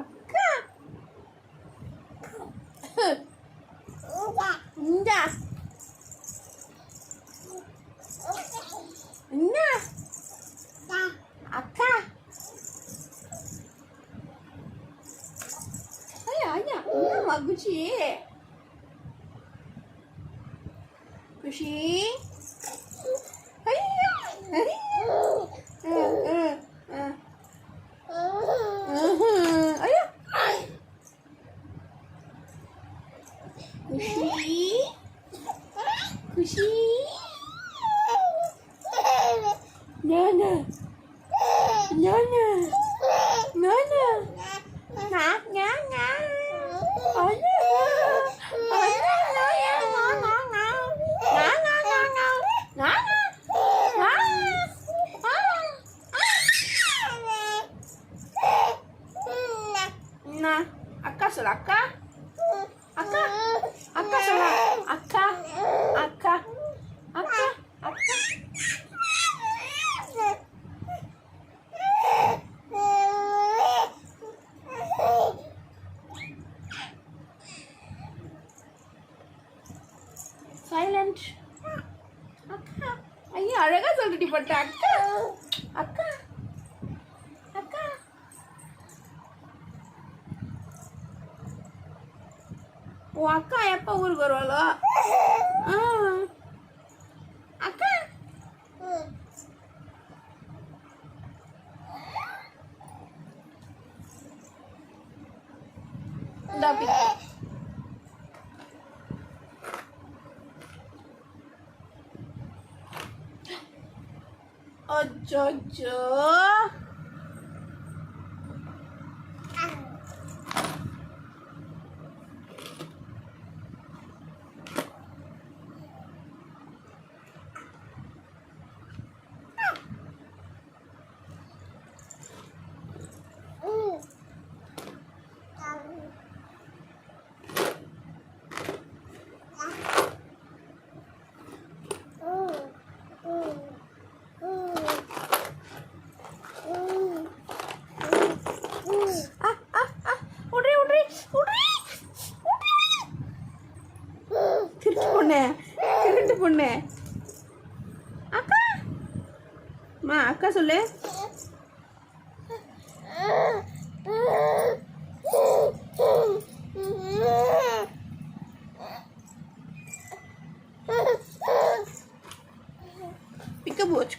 அக்கா இந்தா என்ன அக்கா ஐயா ஐயா என்னம்மா குஷி குஷி ஐயா ஐயா குஷி குஷி Nana, Nana, Nana, ngáp ngáp ngáp, ở đây, ở đây, ngó ngó ngó, ngó ngó ngó ngó, ngó ngó, na, akka sudah akka, akka, akka sudah akka, akka, akka, akka. Silent. அக்கா ஐயா அழகா சொல்லிட்டு போட்ட அக்கா அக்கா அக்கா உன் அக்கா எப்போ ஊருக்கு வருவாளோ அக்கா டாபி அச்சோ திருட்டு பொண்ணு அக்கா மா அக்கா சொல்லு பிக்க போச்சு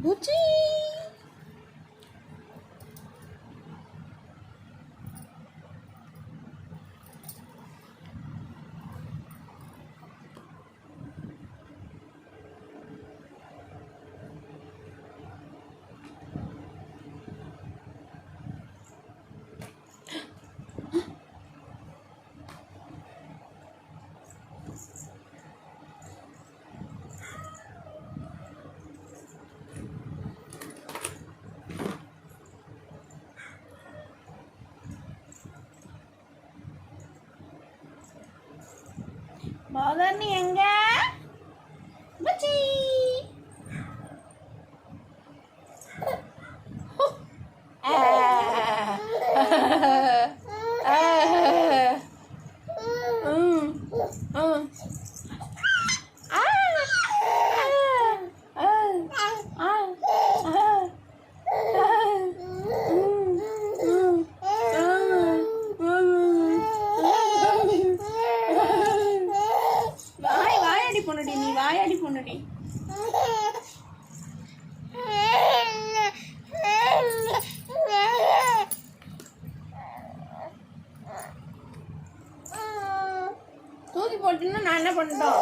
பூச்சி மதனி எங்க மச்சி பொண்ணுடி நீ வாயாடி பொண்ணுடி தூக்கி போட்டுன்னா நான் என்ன பண்ணிட்டோம்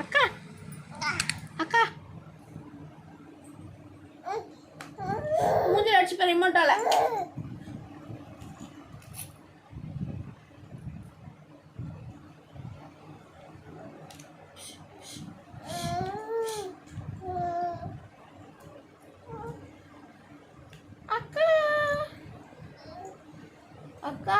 அக்கா அக்கா மூஞ்சில அடிச்சு ரிமோட்டால அக்கா